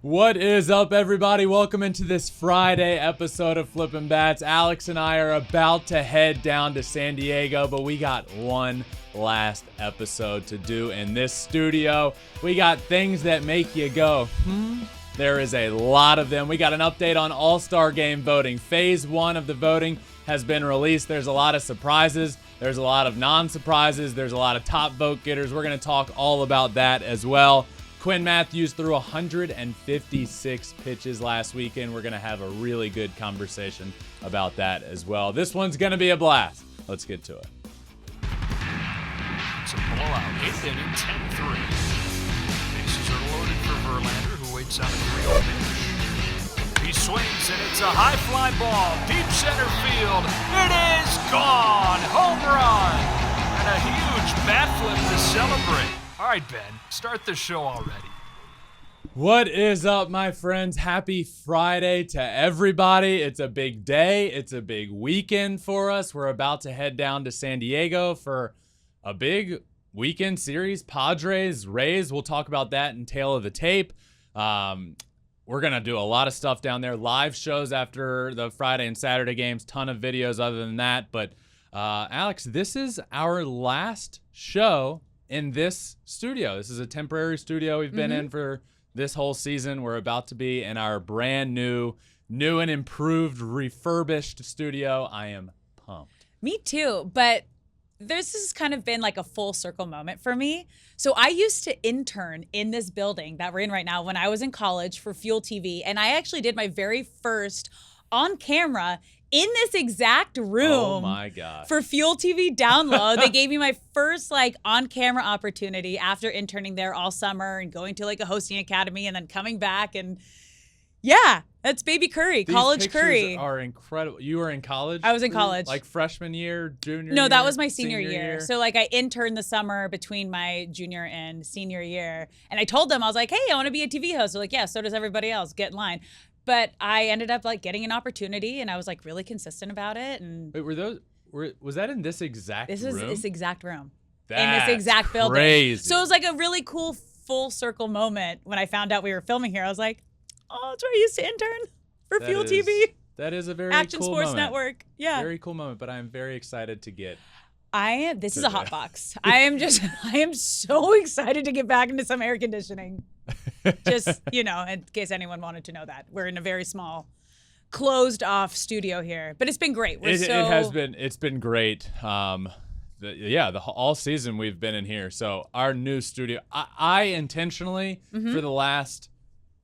What is up, everybody? Welcome into this Friday episode of Flippin Bats. Alex and I are about to head down to San Diego, but we got one last episode to do in this studio. We got things that make you go, There is a lot of them. We got an update on All Star Game voting. Phase 1 of the voting has been released. There's a lot of surprises. There's a lot of non-surprises. There's a lot of top vote getters. We're going to talk all about that as well. Quinn Matthews threw 156 pitches last weekend. We're going to have a really good conversation about that as well. This one's going to be a blast. Let's get to it. It's a blowout. 8th inning, 10-3. Bases are loaded for Verlander, who waits on a 3-0 pitch. He swings, and it's a high fly ball. Deep center field. It is gone. Home run. And a huge bat flip to celebrate. All right, Ben, start the show already. What is up, my friends? Happy Friday to everybody. It's a big day. It's a big weekend for us. We're about to head down to San Diego for a big weekend series. Padres, Rays. We'll talk about that in Tail of the Tape. We're going to do a lot of stuff down there. Live shows after the Friday and Saturday games. Ton of videos other than that. But, Alex, this is our last show in this studio. This is a temporary studio we've been in for this whole season. We're about to be in our brand new and improved, refurbished studio. I am pumped. Me too, but this has kind of been like a full circle moment for me. So I used to intern in this building that we're in right now when I was in college for Fuel TV, and I actually did my very first on camera in this exact room. Oh my God. For Fuel TV download. They gave me my first on-camera opportunity after interning there all summer and going to a hosting academy and then coming back, and yeah, that's baby Curry, These college Curry. These are incredible. You were in college? I was in college. Like freshman year, junior No, year? that was my senior year. So I interned the summer between my junior and senior year. And I told them, I was like, hey, I want to be a TV host. They're like, yeah, so does everybody else. Get in line. But I ended up getting an opportunity, and I was really consistent about it. And Wait, was that in this exact room? This is this exact room. That's in this exact building. Crazy. So it was a really cool full circle moment when I found out we were filming here. I was like, oh, that's where I used to intern for Fuel TV. That is a very Action cool Sports moment. Network. Yeah. Very cool moment, but I am very excited to get. This is a hot box. I am so excited to get back into some air conditioning. Just, in case anyone wanted to know that. We're in a very small, closed off studio here. But it's been great. It's been great. The all season we've been in here. So our new studio, I intentionally, for the last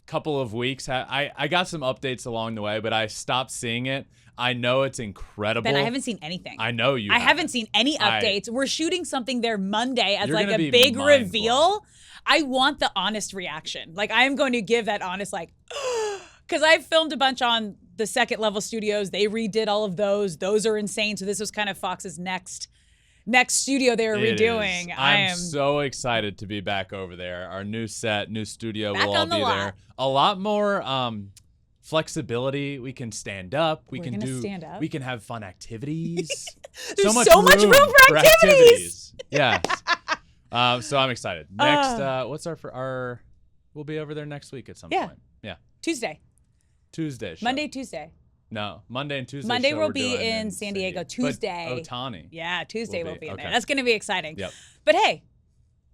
couple of weeks, I got some updates along the way, but I stopped seeing it. I know it's incredible. Ben, I haven't seen anything. I know you. I haven't seen any updates. We're shooting something there Monday as You're gonna a be big mind reveal. blown. I want the honest reaction. I am going to give that honest because I've filmed a bunch on the second level studios. They redid all of those. Those are insane. So this was kind of Fox's next studio they were redoing. I'm so excited to be back over there. Our new set, new studio Back will all on the be lot. there. A lot more flexibility. We can stand up. We can stand up. We can have fun activities. There's so much room for activities. Yes. So I'm excited. Next, what's our we'll be over there next week at some point. Yeah. Tuesday show. Monday, Tuesday. No, Monday and Tuesday. Monday show we'll we're be doing in San Diego. Tuesday. But Ohtani. Yeah, Tuesday we'll be in okay. there. That's going to be exciting. Yep. But hey,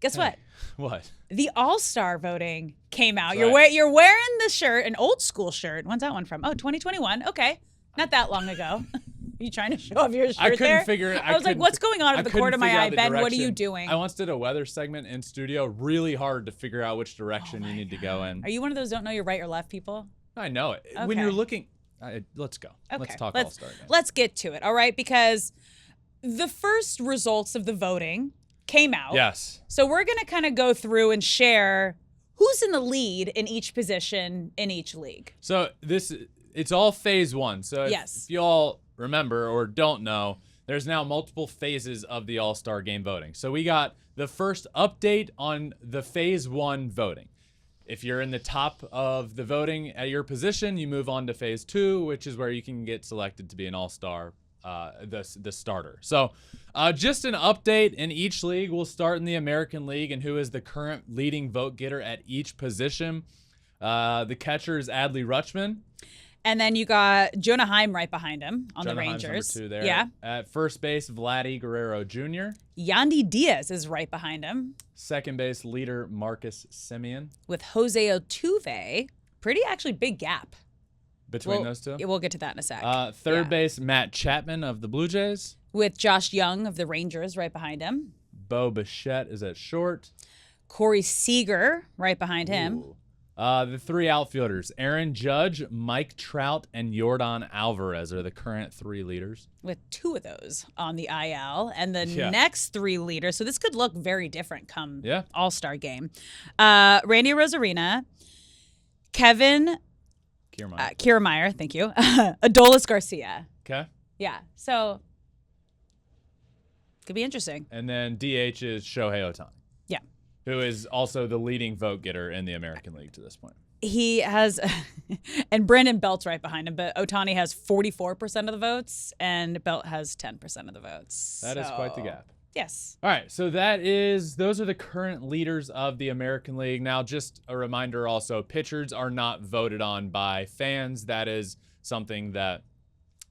guess what? What? The All Star voting came out. That's You're wearing the shirt, an old school shirt. When's that one from? Oh, 2021. Okay, not that long ago. Are you trying to show off your shirt? I couldn't there? figure it. I was like, what's going on at the corner of my eye, Ben? What are you doing? I once did a weather segment in studio. Really hard to figure out which direction you need to go in. Are you one of those don't know your right or left people? I know it. Okay. When you're looking, let's go. Okay. Let's talk All Star Game. Let's get to it. All right, because the first results of the voting came out. Yes. So we're going to kind of go through and share who's in the lead in each position in each league. So it's all phase 1. So if you all remember or don't know, there's now multiple phases of the All Star Game voting. So we got the first update on the phase 1 voting. If you're in the top of the voting at your position, you move on to phase 2, which is where you can get selected to be an all-star, the starter. So just an update in each league. We'll start in the American League and who is the current leading vote getter at each position. The catcher is Adley Rutschman. And then you got Jonah Heim right behind him on Jonah the Heim's Rangers. number 2 there. Yeah. At first base, Vladdy Guerrero Jr. Yandy Diaz is right behind him. Second base leader, Marcus Semien. With Jose Altuve. Pretty actually big gap. Between those two? We'll get to that in a sec. Third base, Matt Chapman of the Blue Jays. With Josh Young of the Rangers right behind him. Bo Bichette is at short. Corey Seager right behind him. Ooh. The 3 outfielders, Aaron Judge, Mike Trout, and Yordan Alvarez are the current 3 leaders. With 2 of those on the IL. And the next 3 leaders, so this could look very different come All Star Game. Randy Rosarina, Kevin Kiermaier, thank you. Adolis Garcia. Okay. Yeah, so could be interesting. And then DH is Shohei Ohtani. Yeah. Who is also the leading vote getter in the American League to this point. He has, and Brandon Belt's right behind him, but Ohtani has 44% of the votes, and Belt has 10% of the votes. That is quite the gap. Yes. All right, so those are the current leaders of the American League. Now, just a reminder also, pitchers are not voted on by fans. That is something that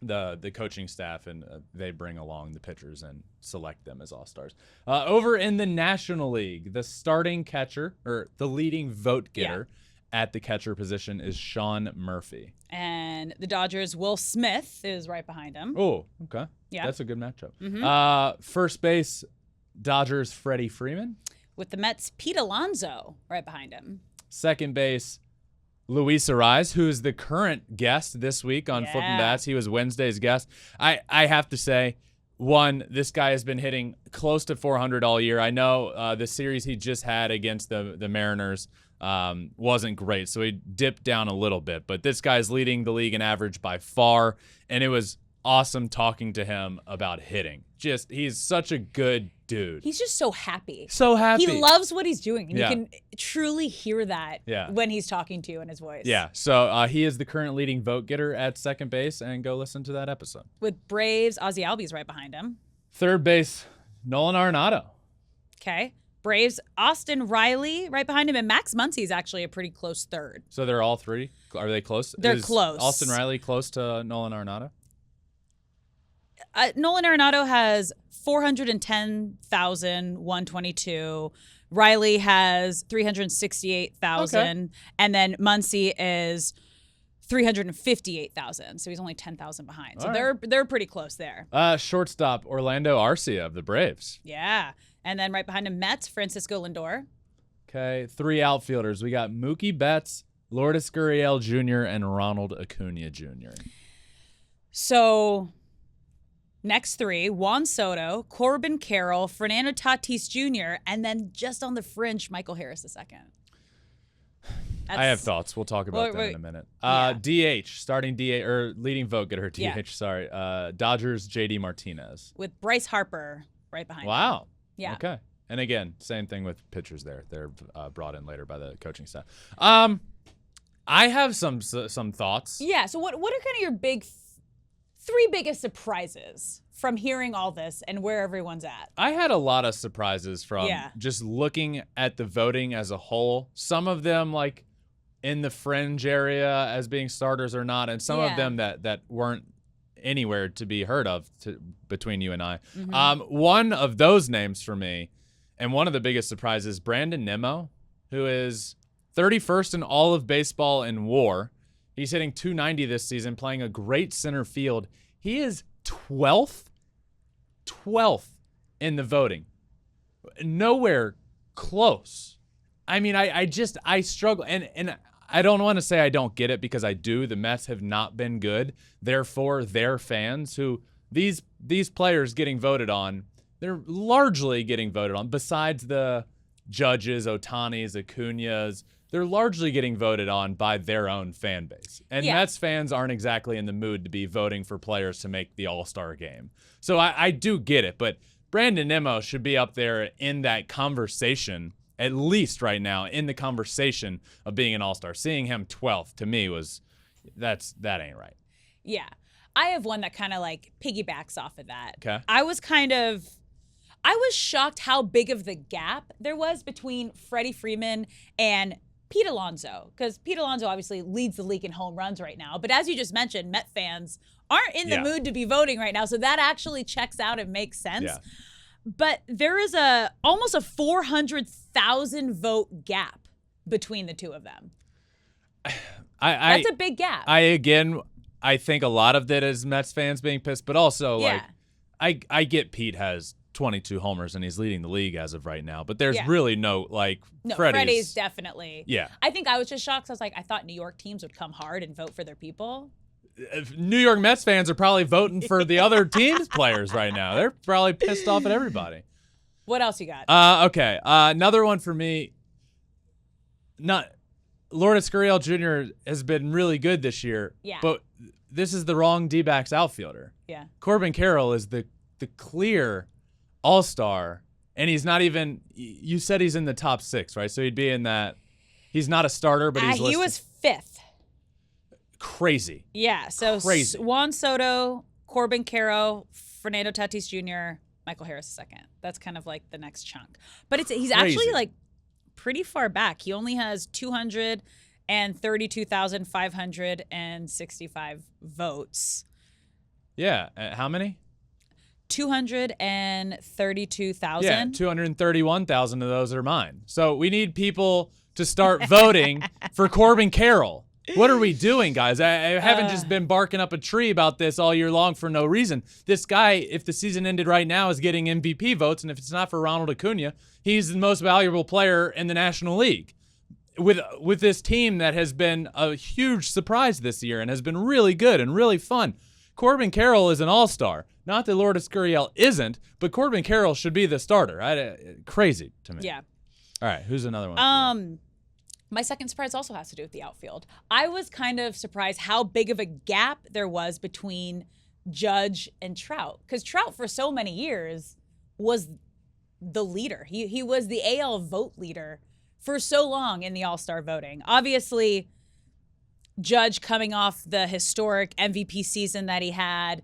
the coaching staff and they bring along the pitchers and select them as all-stars. Over in the National League, the starting catcher, or the leading vote getter at the catcher position is Sean Murphy. And the Dodgers' Will Smith is right behind him. Oh, okay. Yeah. That's a good matchup. Mm-hmm. First base, Dodgers' Freddie Freeman. With the Mets' Pete Alonso right behind him. Second base, Luis Ariz, who is the current guest this week on Flippin Bats. He was Wednesday's guest. I have to say, one, this guy has been hitting close to 400 all year. I know the series he just had against the Mariners wasn't great, so he dipped down a little bit. But this guy's leading the league in average by far, and it was awesome talking to him about hitting. He's such a good dude. He's just so happy. So happy. He loves what he's doing, and you can truly hear that when he's talking to you in his voice. Yeah, so he is the current leading vote getter at second base, and go listen to that episode. With Braves, Ozzie Albies right behind him. Third base, Nolan Arenado. Okay. Braves, Austin Riley right behind him, and Max Muncy's actually a pretty close third. So they're all 3? Are they close? They're close. Austin Riley close to Nolan Arenado? Nolan Arenado has 410,122. Riley has 368,000, and then Muncy is 358,000. So he's only 10,000 behind. So they're pretty close there. Shortstop Orlando Arcia of the Braves. Yeah, and then right behind him, Mets, Francisco Lindor. Okay, 3 outfielders. We got Mookie Betts, Lourdes Gurriel Jr., and Ronald Acuna Jr. So next 3, Juan Soto, Corbin Carroll, Fernando Tatis Jr., and then just on the fringe, Michael Harris II. I have thoughts. We'll talk about that in a minute. DH, starting DH, or leading vote getter, DH, sorry. Dodgers, JD Martinez. With Bryce Harper right behind him. Wow. Yeah. Okay. And again, same thing with pitchers there. They're brought in later by the coaching staff. I have some thoughts. Yeah, so what are kind of your big 3 biggest surprises from hearing all this and where everyone's at? I had a lot of surprises from just looking at the voting as a whole. Some of them like in the fringe area as being starters or not, and some of them that weren't anywhere to be heard of between you and I. Mm-hmm. One of those names for me, and one of the biggest surprises, Brandon Nimmo, who is 31st in all of baseball in WAR. He's hitting .290 this season, playing a great center field. He is 12th in the voting. Nowhere close. I mean, I struggle, and I don't want to say I don't get it, because I do. The Mets have not been good. Therefore, their fans, who these players getting voted on, they're largely getting voted on. Besides the Judges, Otanis, Acuñas, they're largely getting voted on by their own fan base. And Mets fans aren't exactly in the mood to be voting for players to make the All Star Game. So I do get it, but Brandon Nimmo should be up there in that conversation, at least right now, in the conversation of being an All-Star. Seeing him 12th to me that ain't right. Yeah. I have one that kind of like piggybacks off of that. Okay. I was shocked how big of the gap there was between Freddie Freeman and Pete Alonso, because Pete Alonso obviously leads the league in home runs right now. But as you just mentioned, Met fans aren't in the mood to be voting right now. So that actually checks out and makes sense. Yeah. But there is almost a 400,000 vote gap between the two of them. That's a big gap. I think a lot of that is Mets fans being pissed, but also like I get Pete has 22 homers and he's leading the league as of right now, but there's really no Freddie's definitely. Yeah. I think I was just shocked. I was like, I thought New York teams would come hard and vote for their people. New York Mets fans are probably voting for the other team's players right now. They're probably pissed off at everybody. What else you got? Okay. Another one for me. Lourdes Gurriel Jr. has been really good this year. Yeah. But this is the wrong D-backs outfielder. Yeah. Corbin Carroll is the clear all-star, and he's not even. You said he's in the top 6, right? So he'd be in that. He's not a starter, but he's listed. He was 5th. Crazy. Yeah. So crazy. Juan Soto, Corbin Carroll, Fernando Tatis Jr., Michael Harris second. That's kind of like the next chunk. But he's actually like pretty far back. He only has 232,565 votes. Yeah. How many? 232,000. Yeah, 231,000 of those are mine. So we need people to start voting for Corbin Carroll. What are we doing, guys? I haven't just been barking up a tree about this all year long for no reason. This guy, if the season ended right now, is getting MVP votes, and if it's not for Ronald Acuna, he's the most valuable player in the National League. With this team that has been a huge surprise this year and has been really good and really fun. Corbin Carroll is an all-star. Not that Lourdes Gurriel isn't, but Corbin Carroll should be the starter. Crazy to me. Yeah. All right, who's another one? My second surprise also has to do with the outfield. I was kind of surprised how big of a gap there was between Judge and Trout, because Trout for so many years was the leader. He was the AL vote leader for so long in the All-Star voting. Obviously, Judge coming off the historic MVP season that he had.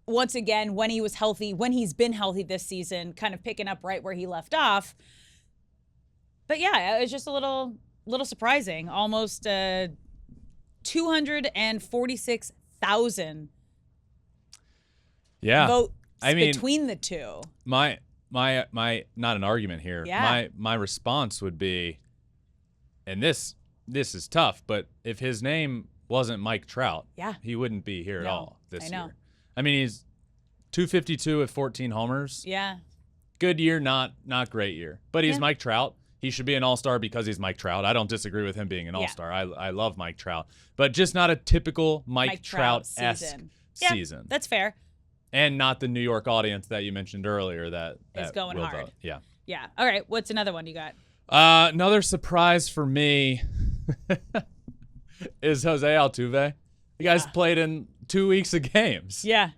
Once again, when he was healthy, when he's been healthy this season, kind of picking up right where he left off. But yeah, it was just a little surprising. Almost 246,000 votes between the two. My not an argument here. Yeah. My response would be, and this is tough, but if his name wasn't Mike Trout, he wouldn't be here at all this year. I mean, he's 252 with 14 homers. Yeah. Good year, not great year. But he's Mike Trout. He should be an all-star because he's Mike Trout. I don't disagree with him being an all-star. I love Mike Trout. But just not a typical Mike Trout-esque season. That's fair. And not the New York audience that you mentioned earlier that is going will hard. Vote. Yeah. Yeah. All right. What's another one you got? Another surprise for me is Jose Altuve. You guys played in 2 weeks of games. Yeah.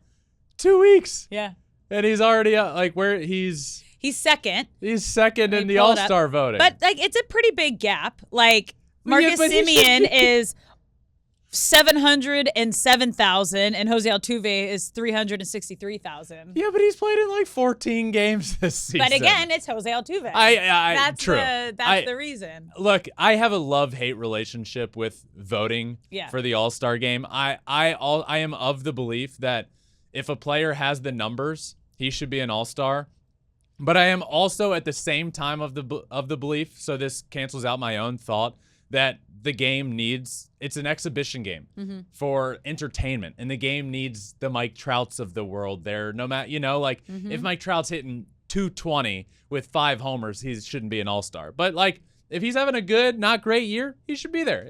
2 weeks. Yeah. And he's already where he's second. He's second in the All-Star voting. But it's a pretty big gap. Like Marcus Semien is 707,000 and Jose Altuve is 363,000. Yeah, but he's played in 14 games this season. But again, it's Jose Altuve. That's true. The reason. Look, I have a love-hate relationship with voting for the All-Star game. I am of the belief that if a player has the numbers, he should be an All-Star. But I am also at the same time of the belief, so this cancels out my own thought, that the game it's an exhibition game for entertainment, and the game needs the Mike Trouts of the world there. No matter, if Mike Trout's hitting 220 with 5 homers, he shouldn't be an all-star. But if he's having a good, not great year, he should be there.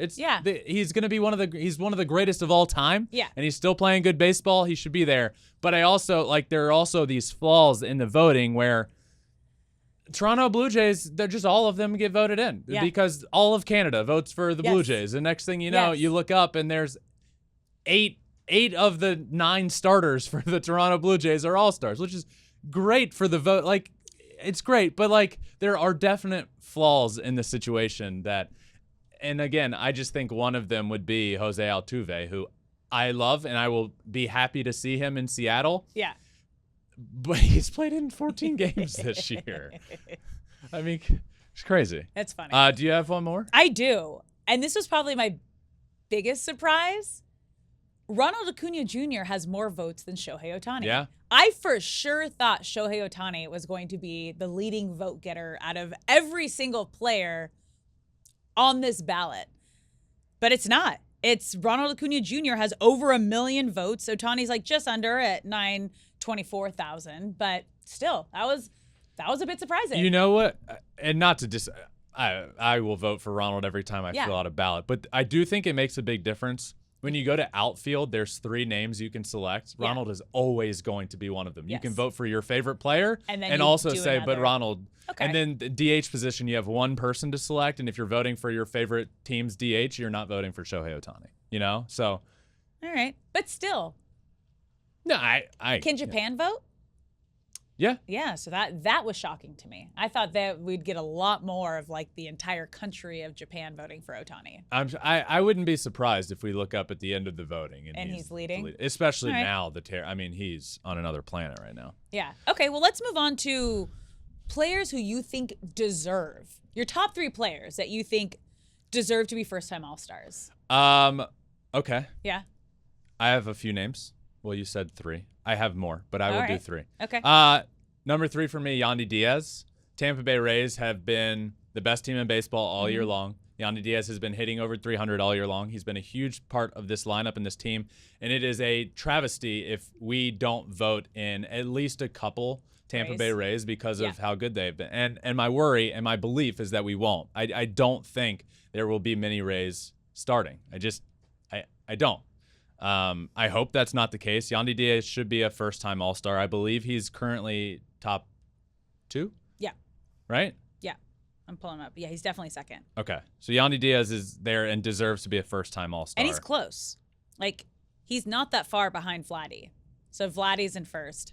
He's going to be he's one of the greatest of all time. Yeah. And he's still playing good baseball. He should be there. But I also there are also these flaws in the voting where Toronto Blue Jays, they're just all of them get voted in because all of Canada votes for the Blue Jays. The next thing you know, you look up and there's eight of the 9 starters for the Toronto Blue Jays are all-stars, which is great for the vote. It's great, but there are definite flaws in the situation and again, I just think one of them would be Jose Altuve, who I love and I will be happy to see him in Seattle. Yeah. But he's played in 14 games this year. I mean, It's crazy. That's funny. Do you have one more? I do. And this was probably my biggest surprise. Ronald Acuna Jr. has more votes than Shohei Ohtani. Yeah. I for sure thought Shohei Ohtani was going to be the leading vote getter out of every single player on this ballot. But it's not. It's Ronald Acuna Jr. has over 1 million votes. Ohtani's like just under at 924,000. But still, that was a bit surprising. You know what? And not to I will vote for Ronald every time I fill out a ballot. But I do think it makes a big difference. When you go to outfield, there's 3 names you can select. Yeah. Ronald is always going to be one of them. You Yes. can vote for your favorite player and also do say, but another. Ronald. Okay. And then the DH position, you have one person to select. And if you're voting for your favorite team's DH, you're not voting for Shohei Ohtani. You know? So. All right. But still. No, I Can Japan vote? Yeah. Yeah, so that was shocking to me. I thought that we'd get a lot more of like the entire country of Japan voting for Ohtani. I wouldn't be surprised if we look up at the end of the voting and he's leading? especially All right. now. He's on another planet right now. Yeah. Okay, well, let's move on to players who you think deserve. Your top 3 players that you think deserve to be first-time All-Stars. Okay. Yeah. I have a few names. Well, you said 3. I have more, but I will do 3. Okay. Number 3 for me, Yandy Diaz. Tampa Bay Rays have been the best team in baseball all year long. Yandy Diaz has been hitting over 300 all year long. He's been a huge part of this lineup and this team, and it is a travesty if we don't vote in at least a couple Tampa Bay Rays because of how good they've been. And my worry and my belief is that we won't. I don't think there will be many Rays starting. I don't. I hope that's not the case. Yandy Diaz should be a first-time All-Star. I believe he's currently top 2? Yeah. Right? Yeah. I'm pulling him up. Yeah, he's definitely second. Okay. So Yandy Diaz is there and deserves to be a first-time All-Star. And he's close. Like, he's not that far behind Vladdy. So Vladdy's in first.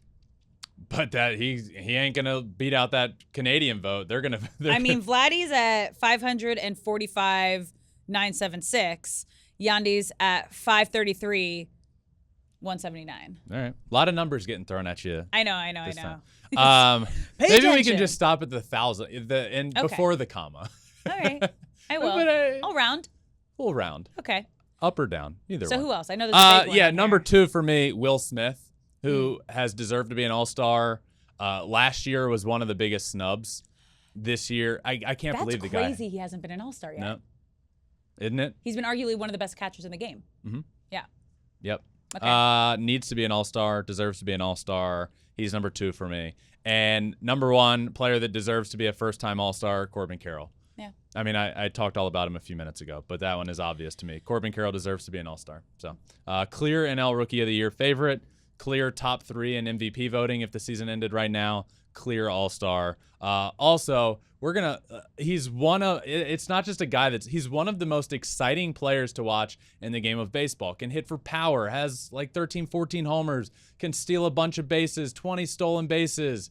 But that he ain't going to beat out that Canadian vote. They're going to Vladdy's at 545,976. Yandy's at 533, 179. All right. A lot of numbers getting thrown at you. I know. Pay Maybe we attention. can just stop at the 1,000 before the comma. All right. I will. I'll round. We'll round. Okay. Up or down. Either So one. who else? I know there's a big one in number here. 2 for me, Will Smith, who has deserved to be an All-Star. Last year was one of the biggest snubs. This year, I can't believe the guy. That's crazy he hasn't been an All-Star yet. No. Isn't it? He's been arguably one of the best catchers in the game. Mm-hmm. Yeah. Yep. Okay. Needs to be an All-Star, deserves to be an All-Star. He's number 2 for me. And number 1 player that deserves to be a first-time All-Star, Corbin Carroll. Yeah. I mean, I talked all about him a few minutes ago, but that one is obvious to me. Corbin Carroll deserves to be an All-Star. So, clear NL Rookie of the Year favorite, clear top 3 in MVP voting if the season ended right now, clear All-Star. Also, we're going to it's not just a guy he's one of the most exciting players to watch in the game of baseball. Can hit for power, has like 13, 14 homers, can steal a bunch of bases, 20 stolen bases.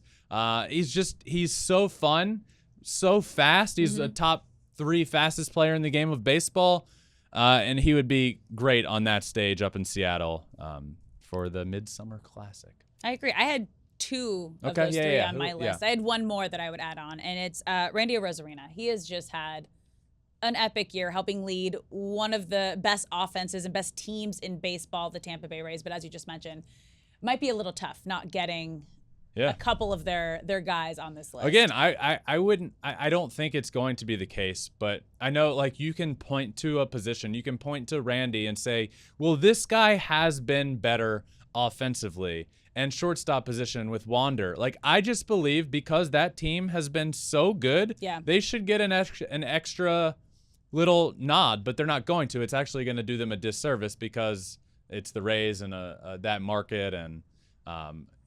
He's so fun, so fast. He's a top 3 fastest player in the game of baseball. And he would be great on that stage up in Seattle for the Midsummer Classic. I agree. I had 2 of Okay, those yeah, 3 yeah. on my Who- list. yeah. I had one more that I would add on, and it's Randy Arozarena. He has just had an epic year helping lead one of the best offenses and best teams in baseball, the Tampa Bay Rays. But as you just mentioned, might be a little tough not getting a couple of their guys on this list. Again, I don't think it's going to be the case, but I know like you can point to a position, you can point to Randy and say, well, this guy has been better offensively. And shortstop position with Wander. Like, I just believe because that team has been so good, they should get an extra little nod, but they're not going to. It's actually going to do them a disservice because it's the Rays and that market, and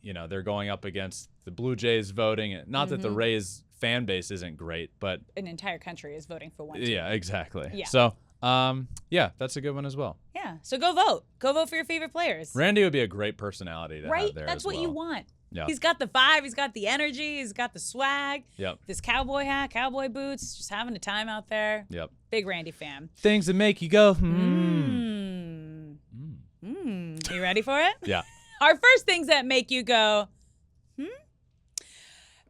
they're going up against the Blue Jays voting. Not that the Rays fan base isn't great, but an entire country is voting for one team. Yeah, exactly. Yeah. So, that's a good one as well. Yeah. So go vote. Go vote for your favorite players. Randy would be a great personality to have there. That's as what well. you want. Yeah. He's got the vibe. He's got the energy. He's got the swag. Yep. This cowboy hat, cowboy boots, just having a time out there. Yep. Big Randy fan. Things that make you go, You ready for it? Yeah. Our first things that make you go,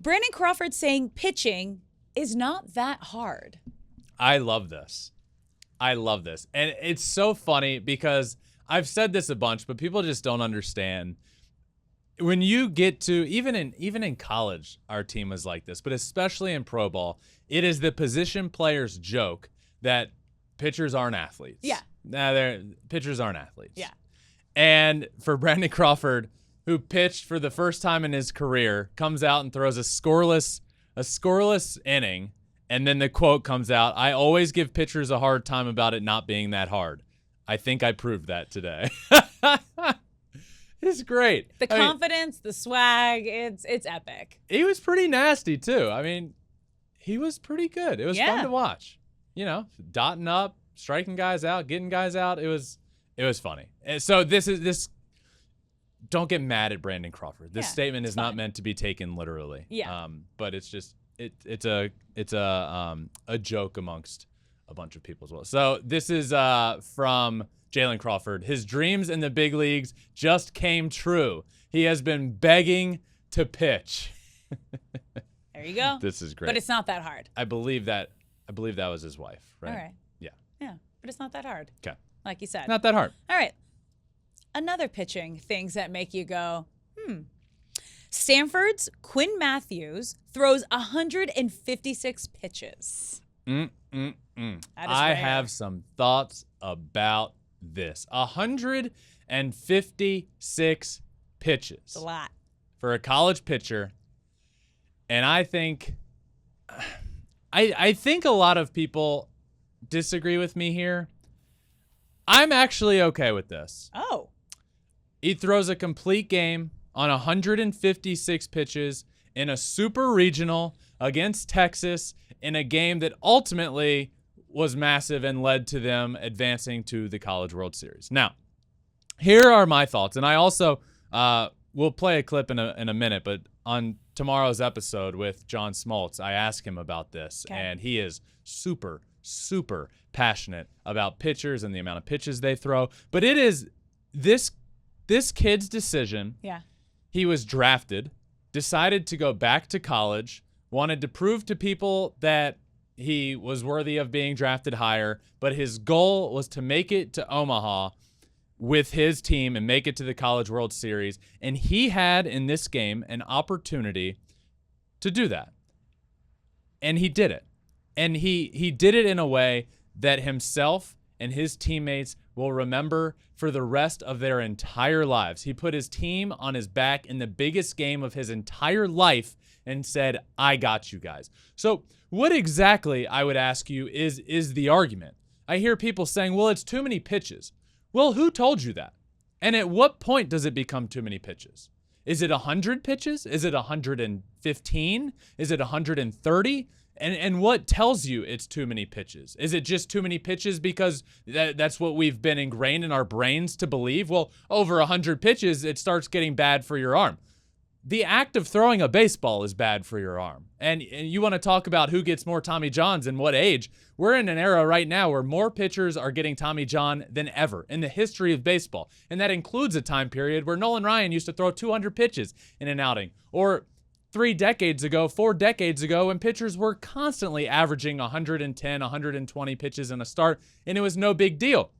Brandon Crawford saying pitching is not that hard. I love this. And it's so funny because I've said this a bunch, but people just don't understand. When you get to, even in college, our team was like this, but especially in pro ball, it is the position players' joke that pitchers aren't athletes. Yeah. Pitchers aren't athletes. Yeah. And for Brandon Crawford, who pitched for the first time in his career, comes out and throws a scoreless inning, and then the quote comes out, "I always give pitchers a hard time about it not being that hard. I think I proved that today." It's great. The confidence, the swag, it's epic. He was pretty nasty too. I mean, he was pretty good. It was fun to watch. You know, dotting up, striking guys out, getting guys out. It was funny. And so this. Don't get mad at Brandon Crawford. This statement is not meant to be taken literally. Yeah. But it's just it's a joke amongst a bunch of people as well. So this is from Jalen Crawford. His dreams in the big leagues just came true. He has been begging to pitch. There you go. This is great. But it's not that hard. I believe that was his wife, right? All right. Yeah. Yeah, but it's not that hard. Okay. Like you said. Not that hard. All right. Another pitching, things that make you go, Stanford's Quinn Matthews throws 156 pitches. I have some thoughts about this. 156 pitches. It's a lot. For a college pitcher. And I think a lot of people disagree with me here. I'm actually okay with this. Oh. He throws a complete game on 156 pitches in a super regional against Texas in a game that ultimately was massive and led to them advancing to the College World Series. Now, here are my thoughts. And I also will play a clip in a minute, but on tomorrow's episode with John Smoltz, I asked him about this, and he is super, super passionate about pitchers and the amount of pitches they throw. But it is this kid's decision. Yeah. He was drafted, decided to go back to college, wanted to prove to people that he was worthy of being drafted higher, but his goal was to make it to Omaha with his team and make it to the College World Series. And he had in this game an opportunity to do that. And he did it. And he did it in a way that himself and his teammates will remember for the rest of their entire lives. He put his team on his back in the biggest game of his entire life and said, "I got you guys." So what exactly, I would ask you, is the argument? I hear people saying, well, it's too many pitches. Well, who told you that? And at what point does it become too many pitches? Is it 100 pitches? Is it 115? Is it 130? And what tells you it's too many pitches? Is it just too many pitches because that's what we've been ingrained in our brains to believe? Well, over 100 pitches, it starts getting bad for your arm. The act of throwing a baseball is bad for your arm. And you want to talk about who gets more Tommy Johns and what age. We're in an era right now where more pitchers are getting Tommy John than ever in the history of baseball. And that includes a time period where Nolan Ryan used to throw 200 pitches in an outing. Or 4 decades ago, when pitchers were constantly averaging 110, 120 pitches in a start, and it was no big deal.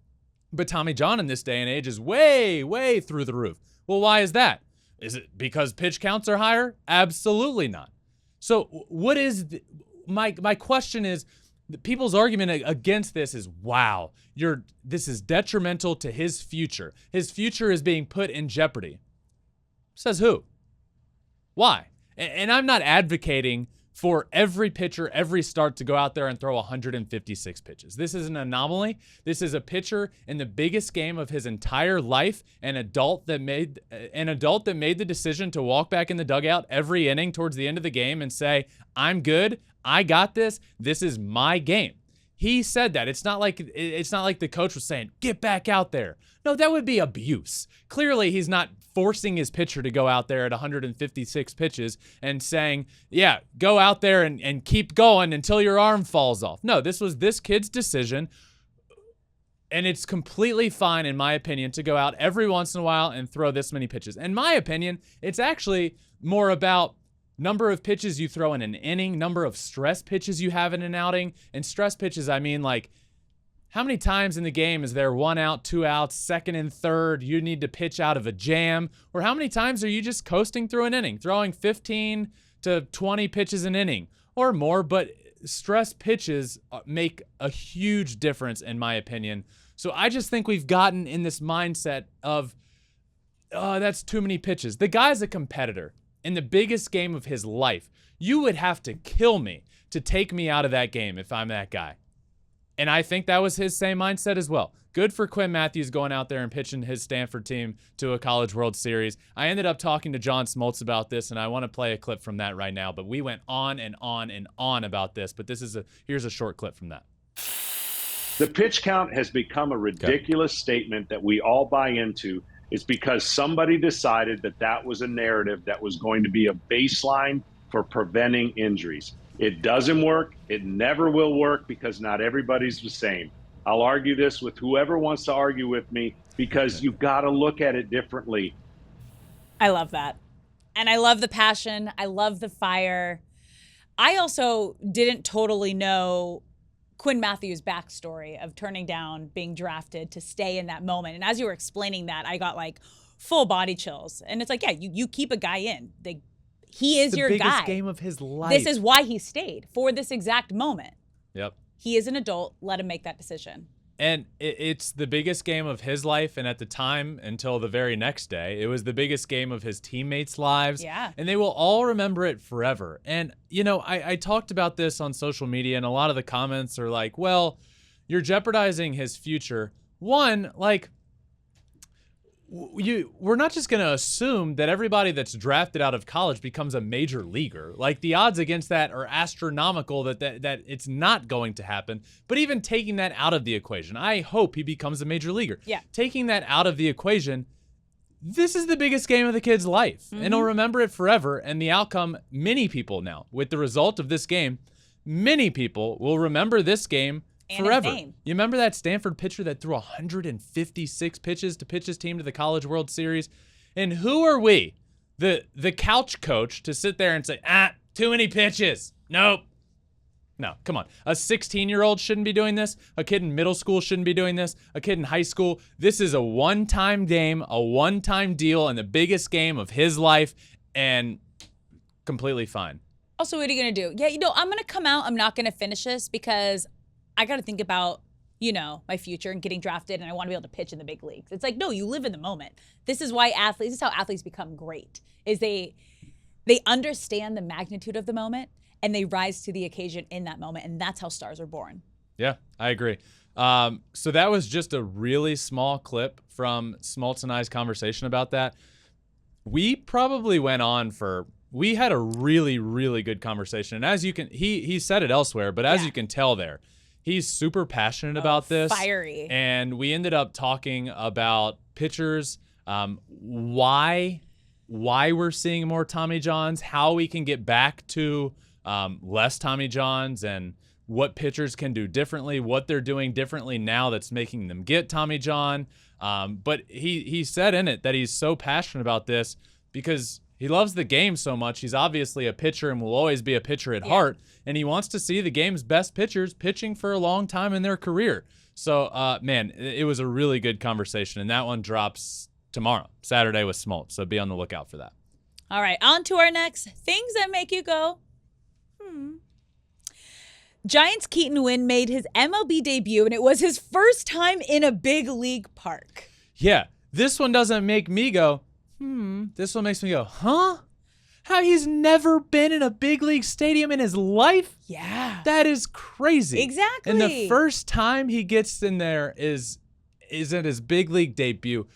But Tommy John in this day and age is way, way through the roof. Well, why is that? Is it because pitch counts are higher? Absolutely not. So what is my question is, people's argument against this is, wow, this is detrimental to his future. His future is being put in jeopardy. Says who? Why? And I'm not advocating for every pitcher, every start to go out there and throw 156 pitches. This is an anomaly. This is a pitcher in the biggest game of his entire life, an adult that made the decision to walk back in the dugout every inning towards the end of the game and say, "I'm good. I got this. This is my game." He said that. It's not like the coach was saying, "Get back out there." No, that would be abuse. Clearly, he's not forcing his pitcher to go out there at 156 pitches and saying, "Yeah, go out there and keep going until your arm falls off." No, this was this kid's decision, and it's completely fine, in my opinion, to go out every once in a while and throw this many pitches. In my opinion, it's actually more about number of pitches you throw in an inning, number of stress pitches you have in an outing. And stress pitches, I mean, like, how many times in the game is there 1 out, 2 outs, second and third, you need to pitch out of a jam? Or how many times are you just coasting through an inning, throwing 15 to 20 pitches an inning or more? But stress pitches make a huge difference, in my opinion. So I just think we've gotten in this mindset of, oh, that's too many pitches. The guy's a competitor in the biggest game of his life. You would have to kill me to take me out of that game if I'm that guy. And I think that was his same mindset as well. Good for Quinn Matthews going out there and pitching his Stanford team to a College World Series. I ended up talking to John Smoltz about this, and I want to play a clip from that right now. But we went on and on and on about this. But here's a short clip from that. The pitch count has become a ridiculous statement that we all buy into. It's because somebody decided that that was a narrative that was going to be a baseline for preventing injuries. It doesn't work. It never will work because not everybody's the same. I'll argue this with whoever wants to argue with me because you've got to look at it differently. I love that. And I love the passion. I love the fire. I also didn't totally know Quinn Matthews' backstory of turning down being drafted to stay in that moment. And as you were explaining that, I got like full body chills. And it's like, yeah, you keep a guy in. He is your guy. The biggest game of his life. This is why he stayed, for this exact moment. Yep. He is an adult. Let him make that decision. And it's the biggest game of his life. And at the time, until the very next day, it was the biggest game of his teammates' lives. Yeah. And they will all remember it forever. And, you know, I talked about this on social media, and a lot of the comments are like, well, you're jeopardizing his future. One, like, we're not just going to assume that everybody that's drafted out of college becomes a major leaguer. Like, the odds against that are astronomical that it's not going to happen. But even taking that out of the equation, I hope he becomes a major leaguer. Yeah. Taking that out of the equation, this is the biggest game of the kid's life. And he'll remember it forever. And the outcome, many people now, with the result of this game, many people will remember this game forever. You remember that Stanford pitcher that threw 156 pitches to pitch his team to the College World Series? And who are we, the couch coach, to sit there and say, too many pitches? Nope. No, come on. A 16-year-old shouldn't be doing this. A kid in middle school shouldn't be doing this. A kid in high school. This is a one-time game, a one-time deal, and the biggest game of his life, and completely fine. Also, what are you going to do? Yeah, I'm going to come out. I'm not going to finish this because I got to think about, my future and getting drafted, and I want to be able to pitch in the big leagues. It's like, no, you live in the moment. This is how athletes become great, is they understand the magnitude of the moment, and they rise to the occasion in that moment, and that's how stars are born. Yeah, I agree. So that was just a really small clip from Smoltz and I's conversation about that. We probably went on we had a really, really good conversation. And as you can, he said it elsewhere, but as you can tell there, he's super passionate about this. Fiery. And we ended up talking about pitchers, why we're seeing more Tommy Johns, how we can get back to less Tommy Johns, and what pitchers can do differently, what they're doing differently now that's making them get Tommy John. But he said in it that he's so passionate about this because he loves the game so much. He's obviously a pitcher and will always be a pitcher at heart. And he wants to see the game's best pitchers pitching for a long time in their career. So, man, it was a really good conversation. And that one drops tomorrow, Saturday with Smoltz. So be on the lookout for that. All right, on to our next things that make you go, Giants' Keaton Winn made his MLB debut, and it was his first time in a big league park. Yeah, this one doesn't make me go, This one makes me go, huh? How he's never been in a big league stadium in his life? Yeah. That is crazy. Exactly. And the first time he gets in there is at his big league debut.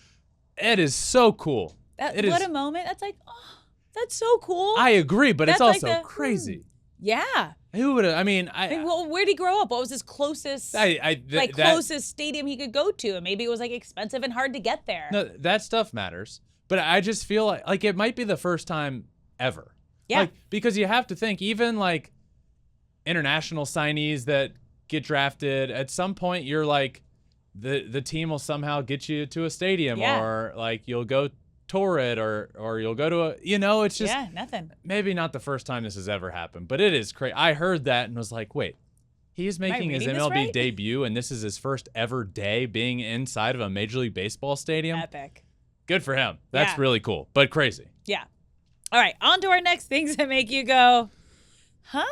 It is so cool. What a moment. That's like, oh, that's so cool. I agree, but it's That's also crazy. Yeah. Who would have, well, where'd he grow up? What was his closest closest stadium he could go to? And maybe it was like expensive and hard to get there. No, that stuff matters. But I just feel like it might be the first time ever. Yeah. Because you have to think, even like international signees that get drafted, at some point you're like, the team will somehow get you to a stadium, or like you'll go tour it or you'll go to a, it's just nothing. Maybe not the first time this has ever happened, but it is crazy. I heard that and was like, wait, he's making his MLB debut and this is his first ever day being inside of a Major League Baseball stadium. Epic. Good for him. That's really cool, but crazy. Yeah. All right, on to our next things that make you go, huh?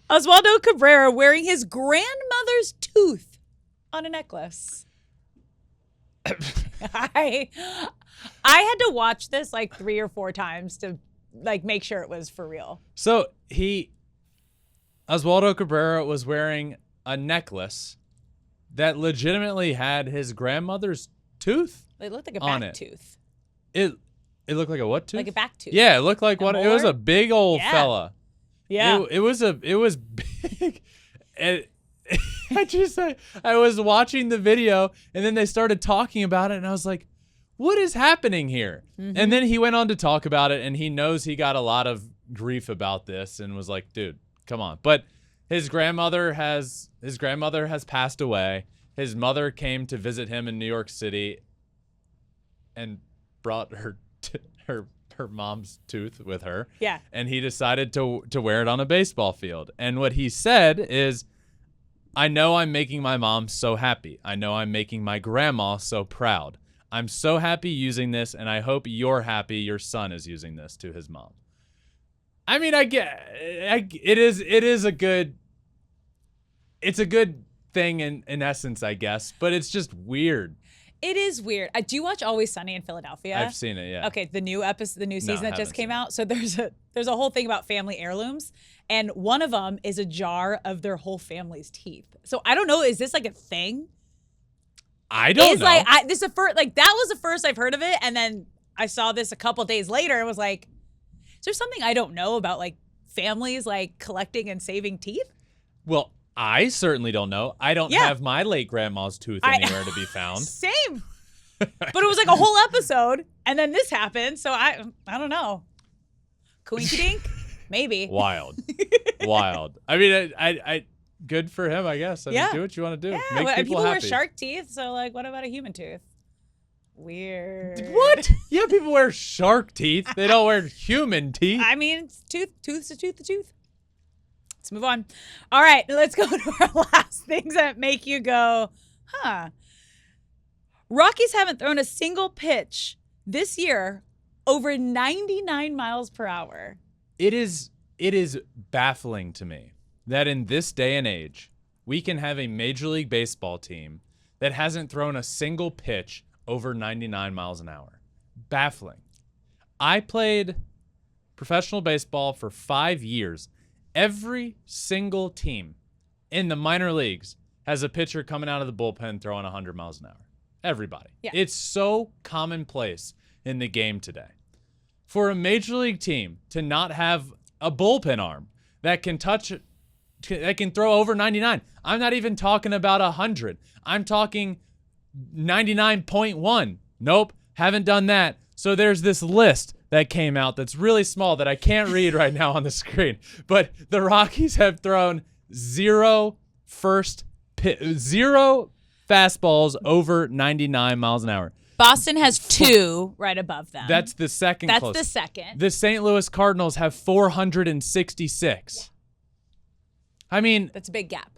Oswaldo Cabrera wearing his grandmother's tooth on a necklace. I had to watch this like 3 or 4 times to like make sure it was for real. So Oswaldo Cabrera was wearing a necklace that legitimately had his grandmother's tooth. It looked like a on back it. tooth. It looked like a what tooth? Like a back tooth. Yeah, it looked like A what? It was molar? a big old fella. Yeah. It was big. And I was watching the video and then they started talking about it and I was like, what is happening here? Mm-hmm. And then he went on to talk about it and he knows he got a lot of grief about this and was like, dude, come on. But his grandmother has passed away. His mother came to visit him in New York City and brought her mom's tooth with her. Yeah. And he decided to wear it on a baseball field. And what he said is, I know I'm making my mom so happy. I know I'm making my grandma so proud. I'm so happy using this, and I hope you're happy your son is using this to his mom. I mean, it is a good thing in essence, I guess, but it's just weird. It is weird. I do watch Always Sunny in Philadelphia. I've seen it, yeah. Okay, the new season that just came seen it. out. So there's a whole thing about family heirlooms, and one of them is a jar of their whole family's teeth. So I don't know, is this like a thing? I don't know. Like that was the first I've heard of it, and then I saw this a couple days later and was like, is there something I don't know about like families like collecting and saving teeth? Well, I certainly don't know. I don't have my late grandma's tooth anywhere to be found. Same. But it was like a whole episode, and then this happened, so I don't know. Coinkydink? Maybe. Wild. I mean, I good for him, I guess. I mean, do what you want to do. Yeah, Make people wear happy. shark teeth, so like, what about a human tooth? Weird. What? Yeah, people wear shark teeth. They don't wear human teeth. I mean, tooth's a tooth. Let's move on. All right, let's go to our last things that make you go, huh. Rockies haven't thrown a single pitch this year over 99 miles per hour. It is baffling to me that in this day and age, we can have a Major League Baseball team that hasn't thrown a single pitch over 99 miles an hour. Baffling. I played professional baseball for 5 years. Every single team in the minor leagues has a pitcher coming out of the bullpen throwing 100 miles an hour. Everybody. Yeah. It's so commonplace in the game today. For a major league team to not have a bullpen arm that can throw over 99. I'm not even talking about 100. I'm talking 99.1. Nope, haven't done that. So there's this list that came out that's really small that I can't read right now on the screen. But the Rockies have thrown zero fastballs over 99 miles an hour. Boston has 2 right above them. That's the second closest. That's the second. The St. Louis Cardinals have 466. Yeah. I mean, that's a big gap.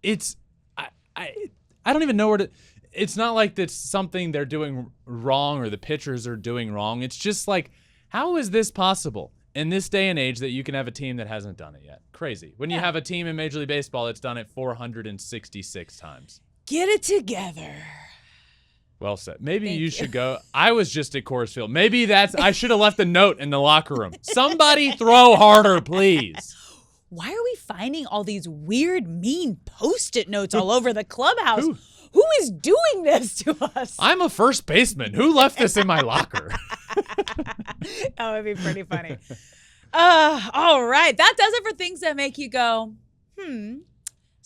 It's I don't even know where to. It's not like that's something they're doing wrong or the pitchers are doing wrong. It's just like, how is this possible in this day and age that you can have a team that hasn't done it yet? Crazy. When you have a team in Major League Baseball that's done it 466 times. Get it together. Well said. Maybe you should go. I was just at Coors Field. Maybe I should have left a note in the locker room. Somebody throw harder, please. Why are we finding all these weird, mean Post-it notes all over the clubhouse? Who is doing this to us? I'm a first baseman. Who left this in my locker? That would be pretty funny. All right. That does it for things that make you go, So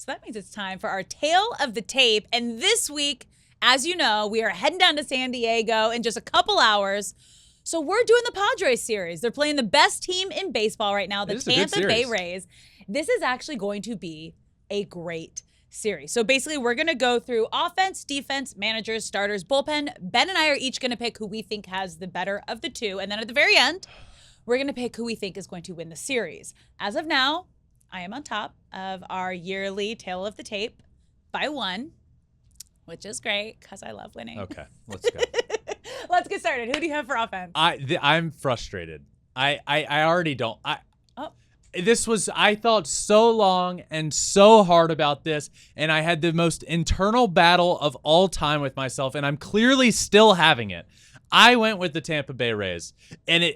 that means it's time for our tale of the tape. And this week, as you know, we are heading down to San Diego in just a couple hours. So we're doing the Padres series. They're playing the best team in baseball right now, the Tampa Bay Rays. This is actually going to be a great series. So basically, we're going to go through offense, defense, managers, starters, bullpen. Ben and I are each going to pick who we think has the better of the two. And then at the very end, we're going to pick who we think is going to win the series. As of now, I am on top of our yearly Tale of the Tape by 1, which is great because I love winning. Okay, let's go. Let's get started. Who do you have for offense? I'm frustrated. I already don't. I thought so long and so hard about this, and I had the most internal battle of all time with myself, and I'm clearly still having it. I went with the Tampa Bay Rays, and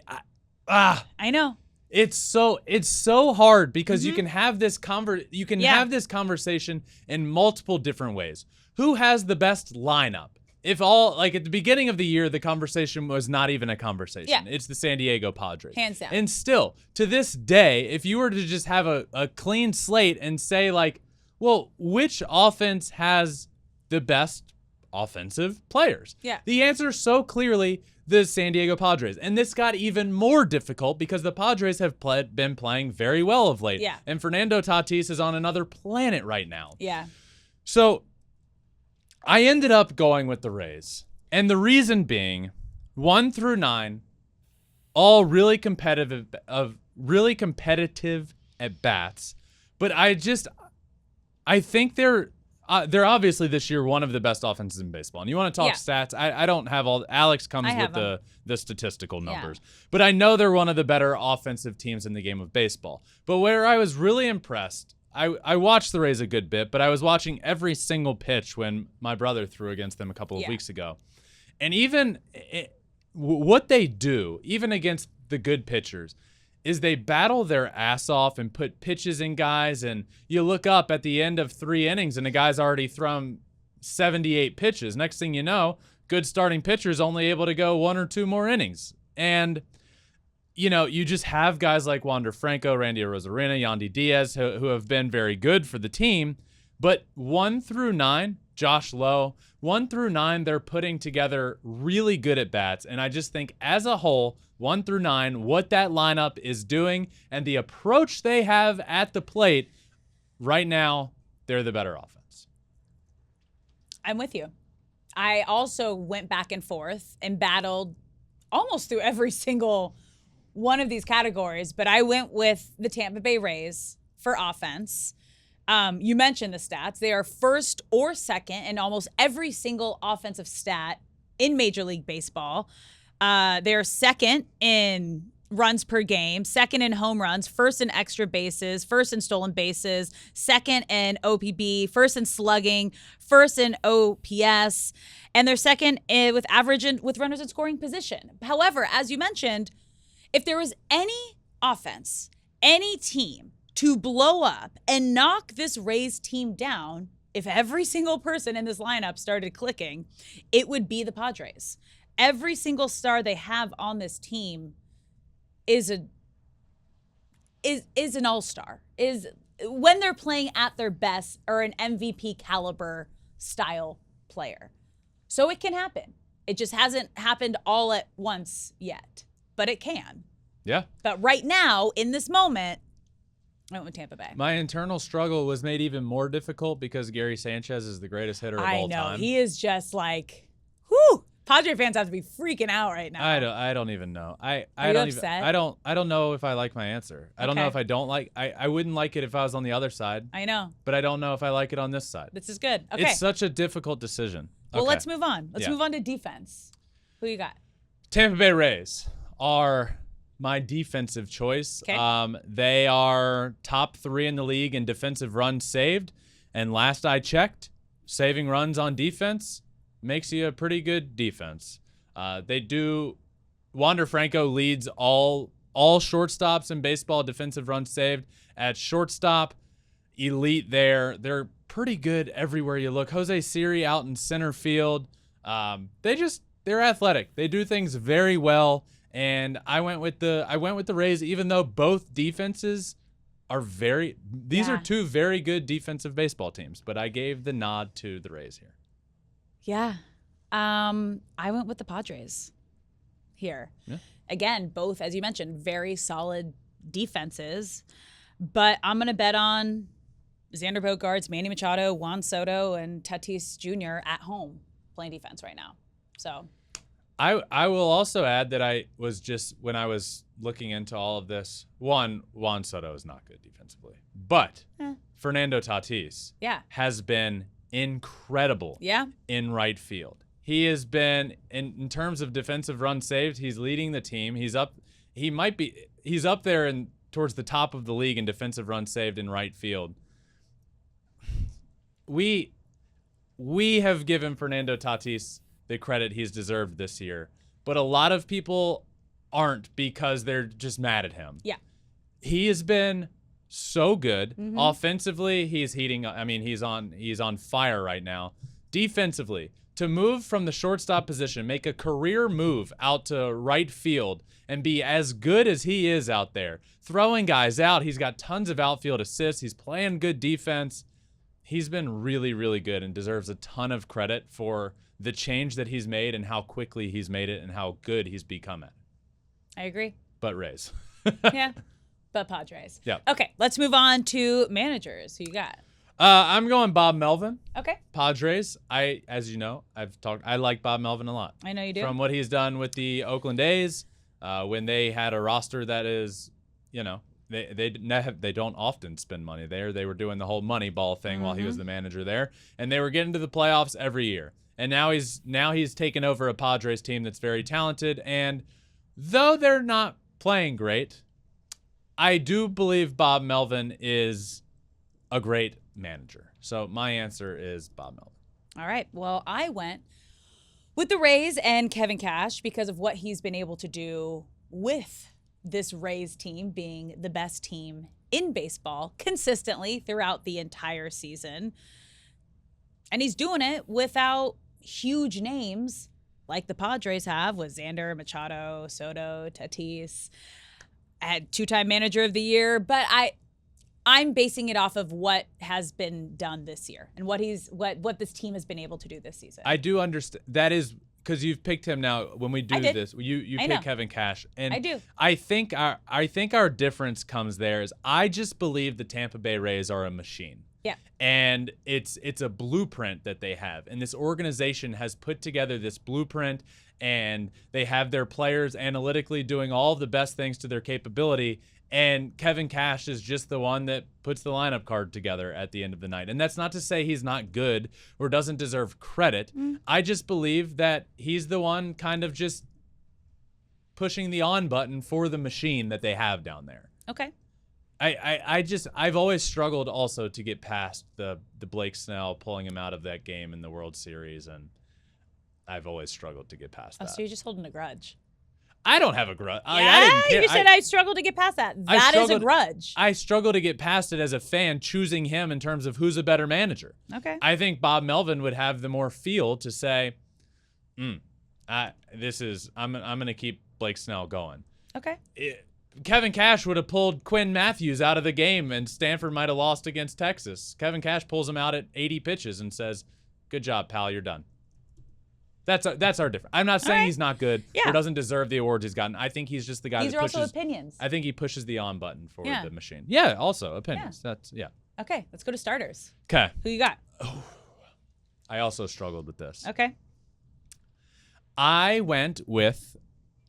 I know. It's so hard because you can have this have this conversation in multiple different ways. Who has the best lineup? If at the beginning of the year, the conversation was not even a conversation. Yeah. It's the San Diego Padres. Hands down. And still, to this day, if you were to just have a clean slate and say, like, well, which offense has the best offensive players? Yeah. The answer is so clearly the San Diego Padres. And this got even more difficult because the Padres have been playing very well of late. Yeah. And Fernando Tatis is on another planet right now. Yeah. So I ended up going with the Rays. And the reason being 1 through 9, all really competitive at bats. But I think they're obviously this year one of the best offenses in baseball. And you want to talk stats? I don't have all. Alex comes with the statistical numbers. But I know they're one of the better offensive teams in the game of baseball. But where I was really impressed, I watched the Rays a good bit, but I was watching every single pitch when my brother threw against them a couple of weeks ago. And even what they do, even against the good pitchers, is they battle their ass off and put pitches in guys, and you look up at the end of 3 innings and the guy's already thrown 78 pitches. Next thing you know, good starting pitcher is only able to go 1 or 2 more innings. And you just have guys like Wander Franco, Randy Arozarena, Yandy Diaz, who have been very good for the team. But 1 through 9, Josh Lowe, 1 through 9, they're putting together really good at bats. And I just think as a whole, 1 through 9, what that lineup is doing and the approach they have at the plate, right now, they're the better offense. I'm with you. I also went back and forth and battled almost through every single one of these categories, but I went with the Tampa Bay Rays for offense. You mentioned the stats. They are first or second in almost every single offensive stat in Major League Baseball. They're second in runs per game, second in home runs, first in extra bases, first in stolen bases, second in OPB, first in slugging, first in OPS, and they're second with average with runners in scoring position. However, as you mentioned, if there was any offense, any team to blow up and knock this Rays team down, if every single person in this lineup started clicking, it would be the Padres. Every single star they have on this team is an all-star. Is when they're playing at their best or an MVP caliber style player. So it can happen. It just hasn't happened all at once yet. But it can. Yeah. But right now, in this moment, I went with Tampa Bay. My internal struggle was made even more difficult because Gary Sanchez is the greatest hitter of all time. I know. He is just like, whew. Padre fans have to be freaking out right now. I don't even know. Are you upset? I don't know if I like my answer. I don't know if I don't like. I wouldn't like it if I was on the other side. I know. But I don't know if I like it on this side. This is good. Okay. It's such a difficult decision. Well, okay. let's move on. Let's move on to defense. Who you got? Tampa Bay Rays are my defensive choice. Okay. They are top 3 in the league in defensive runs saved. And last I checked, saving runs on defense makes you a pretty good defense. They do. Wander Franco leads all shortstops in baseball defensive runs saved. At shortstop, elite there. They're pretty good everywhere you look. Jose Siri out in center field. They're athletic. They do things very well. And I went with the Rays, even though both defenses are these are 2 very good defensive baseball teams, but I gave the nod to the Rays here. Yeah. I went with the Padres here. Yeah. Again, both, as you mentioned, very solid defenses, but I'm going to bet on Xander Bogaerts, Manny Machado, Juan Soto, and Tatis Jr. at home playing defense right now. So I will also add that I was just, when I was looking into all of this, Juan Soto is not good defensively. But Fernando Tatis has been incredible in right field. He has been, in terms of defensive runs saved, he's leading the team. He's up there and towards the top of the league in defensive runs saved in right field. We have given Fernando Tatis the credit he's deserved this year, but a lot of people aren't because they're just mad at him. Yeah. He has been so good. Offensively, he's heating. I mean, he's on fire right now. Defensively, to move from the shortstop position, make a career move out to right field and be as good as he is out there, throwing guys out. He's got tons of outfield assists. He's playing good defense. He's been really, really good and deserves a ton of credit for the change that he's made and how quickly he's made it and how good he's become at it. I agree. But Rays. Yeah, but Padres. Yeah. Okay, let's move on to managers. Who you got? I'm going Bob Melvin. Okay. Padres. As you know, I like Bob Melvin a lot. I know you do. From what he's done with the Oakland A's, when they had a roster that is, they don't often spend money there. They were doing the whole Moneyball thing while he was the manager there, and they were getting to the playoffs every year. And now he's taken over a Padres team that's very talented. And though they're not playing great, I do believe Bob Melvin is a great manager. So my answer is Bob Melvin. All right. Well, I went with the Rays and Kevin Cash because of what he's been able to do with this Rays team being the best team in baseball consistently throughout the entire season. And he's doing it without huge names like the Padres have with Xander, Machado, Soto, Tatis. I had two-time manager of the year, but I'm basing it off of what has been done this year and what this team has been able to do this season. I do understand. That is because you've picked him now. When we do this, you pick Kevin Cash, and I do. I think our difference comes there is I just believe the Tampa Bay Rays are a machine. Yeah. And it's a blueprint that they have. And this organization has put together this blueprint, and they have their players analytically doing all of the best things to their capability. And Kevin Cash is just the one that puts the lineup card together at the end of the night. And that's not to say he's not good or doesn't deserve credit. I just believe that he's the one kind of just pushing the on button for the machine that they have down there. Okay. I've always struggled also to get past the Blake Snell pulling him out of that game in the World Series, and I've always struggled to get past that. So you're just holding a grudge. I don't have a grudge. Yeah, you said I struggled to get past that. That is a grudge. I struggle to get past it as a fan, choosing him in terms of who's a better manager. Okay. I think Bob Melvin would have the more feel to say, I'm going to keep Blake Snell going. Okay. Kevin Cash would have pulled Quinn Matthews out of the game, and Stanford might have lost against Texas. Kevin Cash pulls him out at 80 pitches and says, "Good job, pal. You're done." That's our difference. I'm not saying he's not good or doesn't deserve the awards he's gotten. I think he's just the guy that pushes. These are also opinions. I think he pushes the on button for the machine. Yeah, also opinions. Yeah. Okay, let's go to starters. Okay. Who you got? Oh, I also struggled with this. Okay. I went with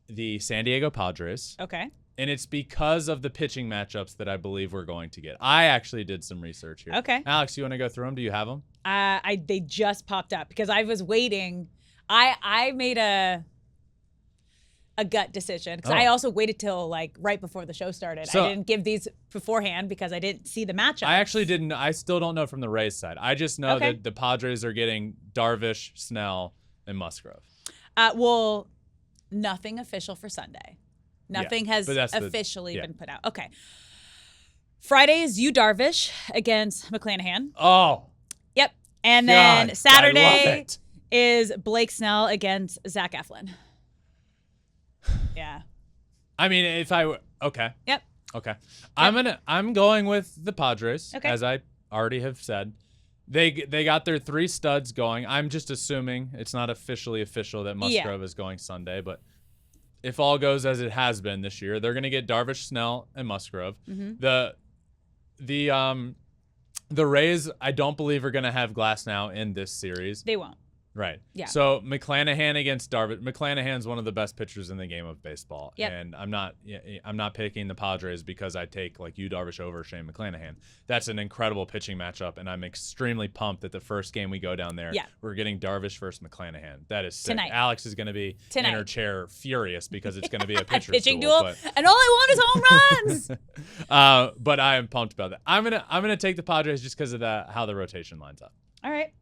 the San Diego Padres. Okay. And it's because of the pitching matchups that I believe we're going to get. I actually did some research here. Okay. Alex, you want to go through them? Do you have them? They just popped up because I was waiting. I made a gut decision because I also waited till like right before the show started. So, I didn't give these beforehand because I didn't see the matchup. I actually didn't. I still don't know from the Rays side. I just know that the Padres are getting Darvish, Snell, and Musgrove. Well, nothing official for Sunday. Nothing has officially been put out. Okay. Friday is Yu Darvish against McClanahan. Oh. Yep. And then Saturday is Blake Snell against Zach Eflin. Yeah. I mean, if I were okay. Yep. Okay. I'm going with the Padres, as I already have said. They got their three studs going. I'm just assuming it's not officially official that Musgrove is going Sunday, but if all goes as it has been this year, they're going to get Darvish, Snell, and Musgrove. The The Rays, I don't believe are going to have Glass now in this series. They won't. Right. Yeah. So McClanahan against Darvish. McClanahan's one of the best pitchers in the game of baseball. Yep. And I'm not picking the Padres because I take like Yu Darvish over Shane McClanahan. That's an incredible pitching matchup, and I'm extremely pumped that the first game we go down there, we're getting Darvish versus McClanahan. That is sick. Tonight. Alex is going to be in her chair furious because it's going to be a pitching duel, and all I want is home runs. But I am pumped about that. I'm gonna take the Padres just because of how the rotation lines up. All right.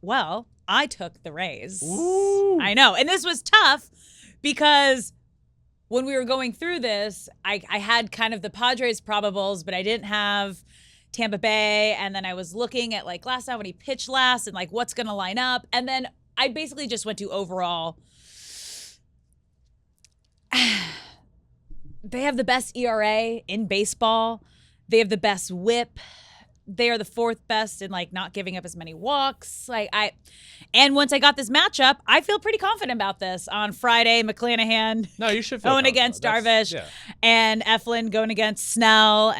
Well, I took the Rays. Ooh. I know. And this was tough because when we were going through this, I had kind of the Padres probables, but I didn't have Tampa Bay. And then I was looking at like last time when he pitched last and like what's going to line up. And then I basically just went to overall. They have the best ERA in baseball. They have the best whip. They are the fourth best in like not giving up as many walks. And once I got this matchup, I feel pretty confident about this. On Friday, McClanahan you should feel going against Darvish, and Eflin going against Snell.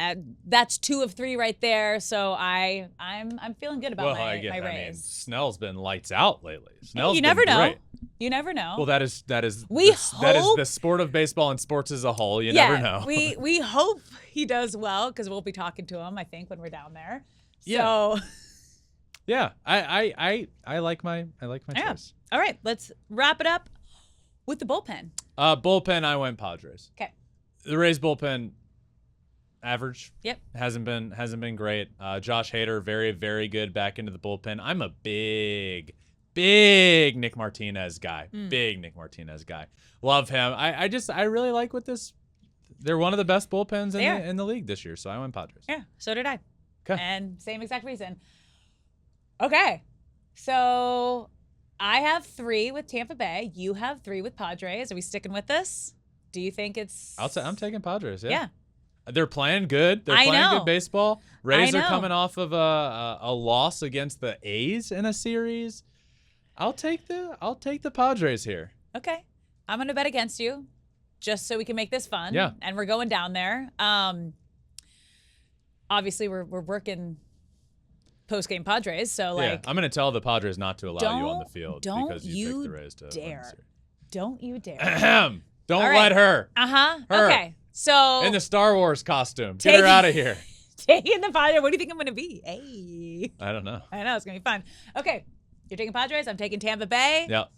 That's 2 of 3 right there. So I'm feeling good about my Rays. I mean, Snell's been lights out lately. Snell's you never been know. Great. You never know. Well, that is that is hope, the sport of baseball and sports as a whole. You never know. we hope he does well because we'll be talking to him, I think, when we're down there. Yeah. So yeah, I like my choice. All right, let's wrap it up with the bullpen. Bullpen, I went Padres. Okay. The Rays bullpen, average. Yep. Hasn't been great. Josh Hader, very, very good back into the bullpen. I'm a big Nick Martinez guy. Big Nick Martinez guy. Love him. I really like what this. They're one of the best bullpens in the league this year, so I went Padres. Yeah, so did I. Okay. And same exact reason. Okay. So I have 3 with Tampa Bay. You have 3 with Padres. Are we sticking with this? Do you think it's... I'm taking Padres, Yeah. They're playing good. They're playing good baseball. Rays are coming off of a loss against the A's in a series. I'll take the Padres here. Okay. I'm going to bet against you just so we can make this fun. Yeah. And we're going down there. Obviously, we're working post-game Padres, so like... I'm going to tell the Padres not to allow you on the field because you picked the Rays to win the series. Don't you dare. Don't let her. Her. Okay. So... In the Star Wars costume. Get her out of here. Taking the Padres. What do you think I'm going to be? Hey. I don't know. I know. It's going to be fun. Okay. You're taking Padres. I'm taking Tampa Bay. Yep.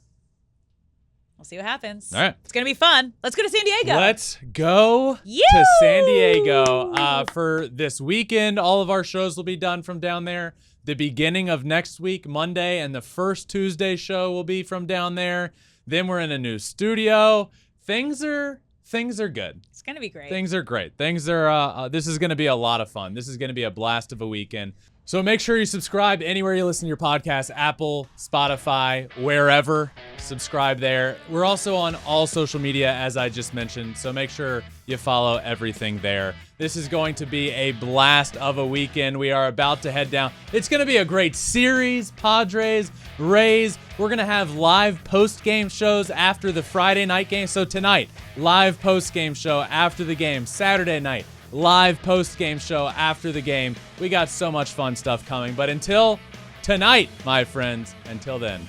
We'll see what happens. All right. It's going to be fun. Let's go to San Diego. Let's go to San Diego. For this weekend, all of our shows will be done from down there. The beginning of next week, Monday, and the first Tuesday show will be from down there. Then we're in a new studio. Things are good. It's going to be great. Things are great. Things are, this is going to be a lot of fun. This is going to be a blast of a weekend. So make sure you subscribe anywhere you listen to your podcast, Apple, Spotify, wherever. Subscribe there. We're also on all social media, as I just mentioned, so make sure you follow everything there. This is going to be a blast of a weekend. We are about to head down. It's going to be a great series, Padres, Rays. We're going to have live post-game shows after the Friday night game. So tonight, live post-game show after the game. Saturday night, live post-game show after the game. We got so much fun stuff coming. But until tonight, my friends, until then,